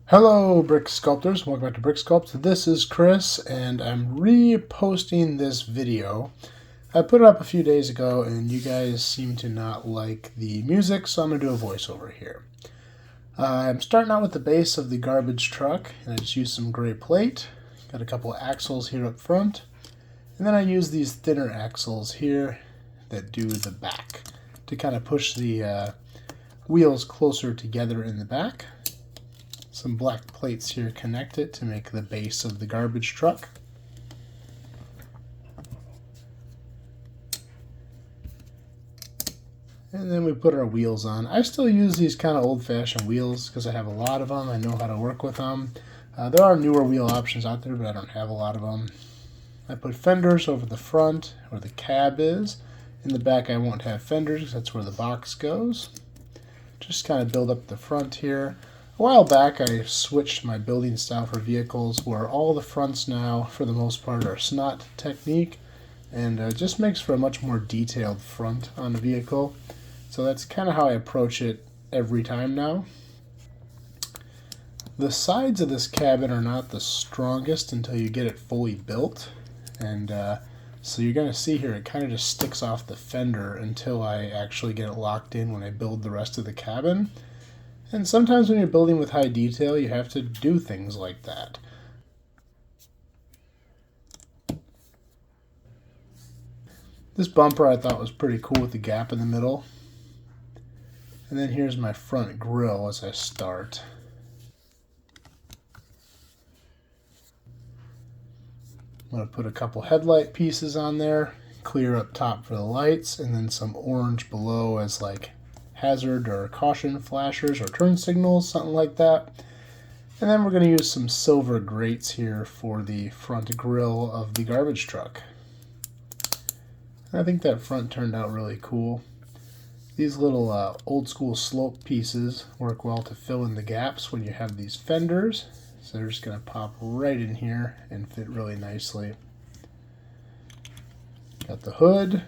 Hello, Brick Sculptors. Welcome back to Brick Sculpt. This is Chris, and I'm reposting this video. I put it up a few days ago, and you guys seem to not like the music, so I'm going to do a voiceover here. I'm starting out with the base of the garbage truck, and I just used some gray plate. Got a couple of axles here up front, and then I use these thinner axles here that do the back to kind of push the wheels closer together in the back. Some black plates here connect it to make the base of the garbage truck. And then we put our wheels on. I still use these kind of old-fashioned wheels because I have a lot of them. I know how to work with them. There are newer wheel options out there, but I don't have a lot of them. I put fenders over the front where the cab is. In the back I won't have fenders because that's where the box goes. Just kind of build up the front here. A while back I switched my building style for vehicles where all the fronts now, for the most part, are snot technique, and it just makes for a much more detailed front on the vehicle. So that's kind of how I approach it every time now. The sides of this cabin are not the strongest until you get it fully built, and so you're going to see here it kind of just sticks off the fender until I actually get it locked in when I build the rest of the cabin. And sometimes when you're building with high detail, you have to do things like that. This bumper I thought was pretty cool with the gap in the middle. And then here's my front grille as I start. I'm going to put a couple headlight pieces on there, clear up top for the lights, and then some orange below as like hazard or caution flashers or turn signals, something like that. And then we're going to use some silver grates here for the front grille of the garbage truck. And I think that front turned out really cool. These little old school slope pieces work well to fill in the gaps when you have these fenders. So they're just going to pop right in here and fit really nicely. Got the hood.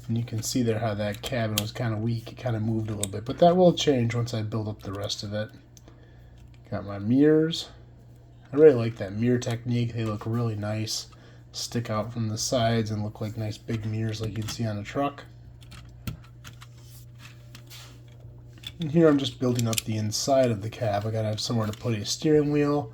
And you can see there how that cabin was kind of weak. It kind of moved a little bit, but that will change once I build up the rest of it. Got my mirrors. I really like that mirror technique. They look really nice. Stick out from the sides and look like nice big mirrors like you'd see on a truck. And here I'm just building up the inside of the cab. I gotta have somewhere to put a steering wheel,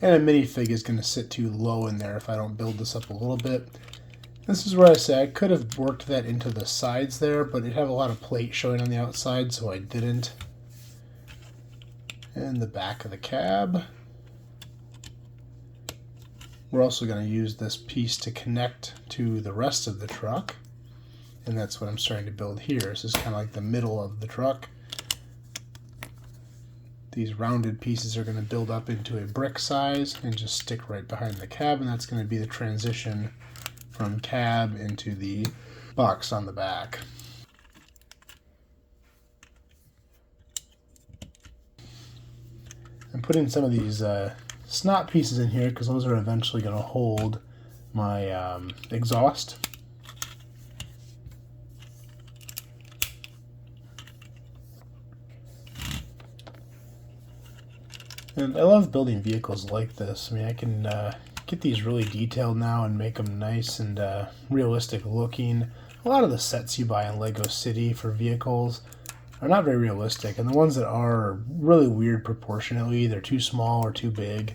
and a minifig is going to sit too low in there if I don't build this up a little bit. This is where I say I could have worked that into the sides there, but it had a lot of plate showing on the outside, so I didn't. And the back of the cab. We're also going to use this piece to connect to the rest of the truck, and that's what I'm starting to build here. This is kind of like the middle of the truck. These rounded pieces are going to build up into a brick size and just stick right behind the cab, and that's going to be the transition from cab into the box on the back. I'm putting some of these snot pieces in here because those are eventually going to hold my exhaust. And I love building vehicles like this. I mean, I can get these really detailed now and make them nice and realistic looking. A lot of the sets you buy in Lego City for vehicles are not very realistic, and the ones that are really weird proportionately. They're too small or too big.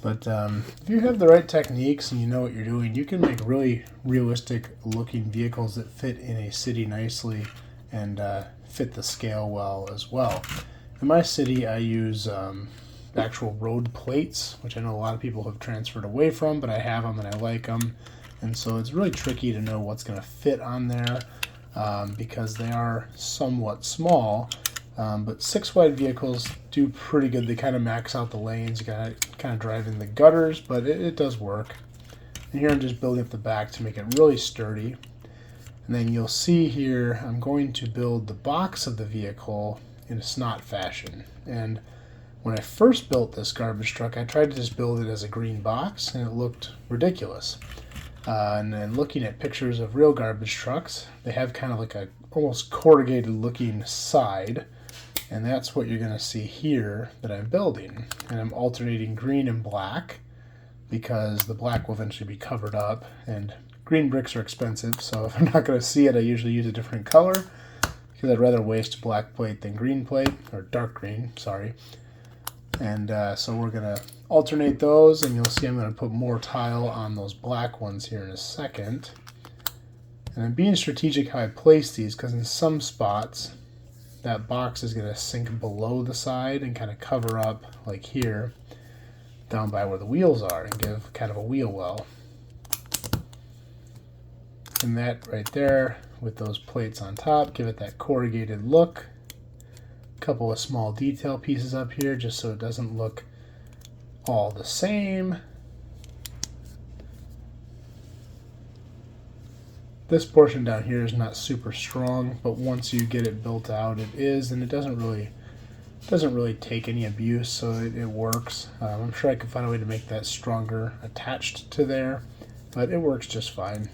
But if you have the right techniques and you know what you're doing, you can make really realistic looking vehicles that fit in a city nicely and fit the scale well as well. In my city I use actual road plates, which I know a lot of people have transferred away from, but I have them and I like them, and so it's really tricky to know what's going to fit on there because they are somewhat small, but 6-wide vehicles do pretty good. They kind of max out the lanes. You gotta kind of drive in the gutters, but it does work. And here I'm just building up the back to make it really sturdy, and then you'll see here I'm going to build the box of the vehicle in a snot fashion. And when I first built this garbage truck, I tried to just build it as a green box, and it looked ridiculous. And then looking at pictures of real garbage trucks, they have kind of like a almost corrugated looking side, And that's what you're going to see here that I'm building. And I'm alternating green and black because the black will eventually be covered up, and green bricks are expensive, so if I'm not going to see it, I usually use a different color because I'd rather waste black plate than green plate, or dark green, sorry. And so we're going to alternate those, and you'll see I'm going to put more tile on those black ones here in a second. And I'm being strategic how I place these, because in some spots that box is going to sink below the side and kind of cover up, like here, down by where the wheels are, and give kind of a wheel well. And that right there, with those plates on top, give it that corrugated look. A couple of small detail pieces up here, just so it doesn't look all the same. This portion down here is not super strong, but once you get it built out, it is, and it doesn't really take any abuse, so it works. I'm sure I could find a way to make that stronger attached to there, but it works just fine.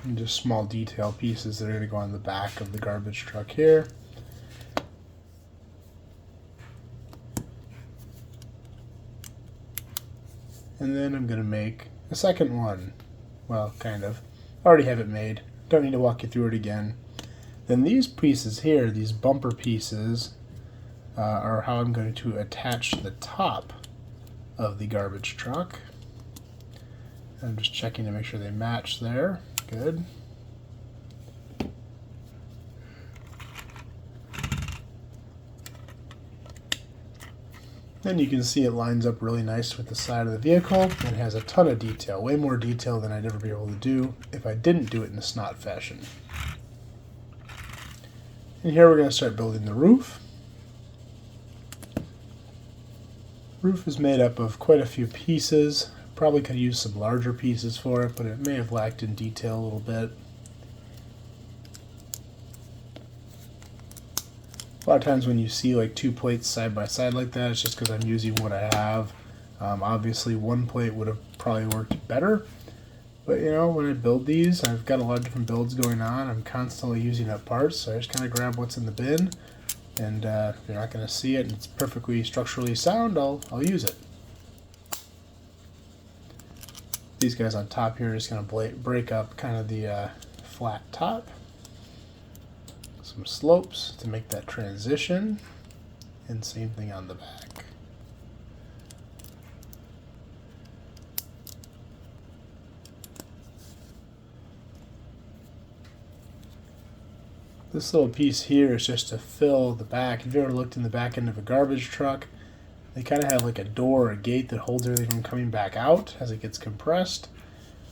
And just small detail pieces that are going to go on the back of the garbage truck here. And then I'm going to make a second one. Well, kind of. I already have it made. Don't need to walk you through it again. Then these pieces here, these bumper pieces, are how I'm going to attach the top of the garbage truck. I'm just checking to make sure they match there. Good. Then you can see it lines up really nice with the side of the vehicle and has a ton of detail, way more detail than I'd ever be able to do if I didn't do it in a snot fashion. And here we're going to start building the roof. Roof is made up of quite a few pieces. Probably could use some larger pieces for it, but it may have lacked in detail a little bit. A lot of times when you see like two plates side by side like that, it's just because I'm using what I have. Obviously one plate would have probably worked better, but you know, when I build these, I've got a lot of different builds going on. I'm constantly using up parts, so I just kind of grab what's in the bin, and if you're not going to see it and it's perfectly structurally sound, I'll use it. These guys on top here are just going to break up kind of the flat top. Some slopes to make that transition, and same thing on the back. This little piece here is just to fill the back. If you ever looked in the back end of a garbage truck, they kind of have like a door or a gate that holds everything from coming back out as it gets compressed.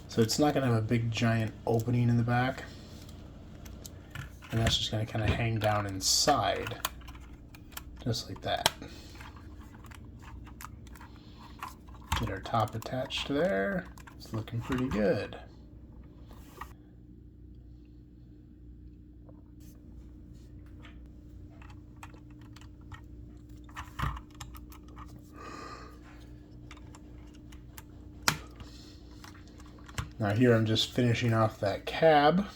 So it's not going to have a big giant opening in the back. And that's just going to kind of hang down inside, just like that. Get our top attached there. It's looking pretty good. Now here I'm just finishing off that cab.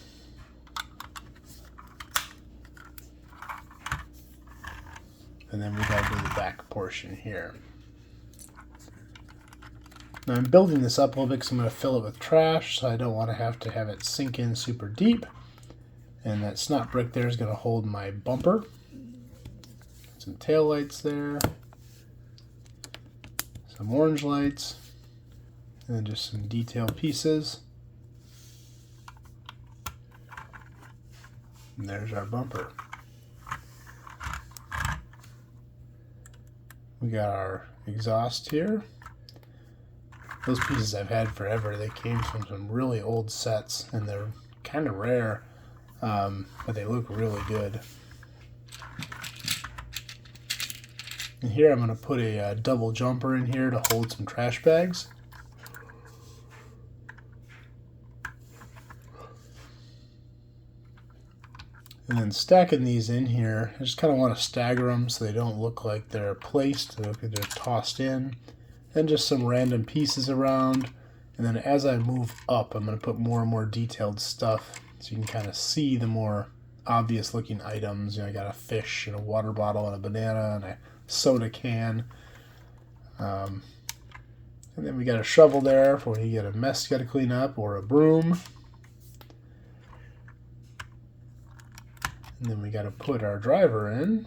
And then we gotta do the back portion here. Now I'm building this up a little bit because I'm going to fill it with trash, so I don't want to have it sink in super deep. And that snot brick there is going to hold my bumper. Some tail lights there. Some orange lights. And then just some detail pieces. And there's our bumper. We got our exhaust here. Those pieces I've had forever. They came from some really old sets, and they're kind of rare, but they look really good. And here I'm going to put a double jumper in here to hold some trash bags. And then stacking these in here, I just kind of want to stagger them so they don't look like they're placed, they look like they're tossed in. And just some random pieces around. And then as I move up, I'm going to put more and more detailed stuff so you can kind of see the more obvious looking items. I got a fish and a water bottle and a banana and a soda can. And then we got a shovel there for when you get a mess you got to clean up, or a broom. And then we got to put our driver in.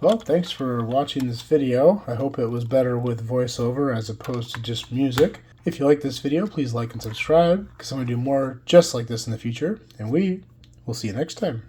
Well, thanks for watching this video. I hope it was better with voiceover as opposed to just music. If you like this video, please like and subscribe, because I'm going to do more just like this in the future. And we will see you next time.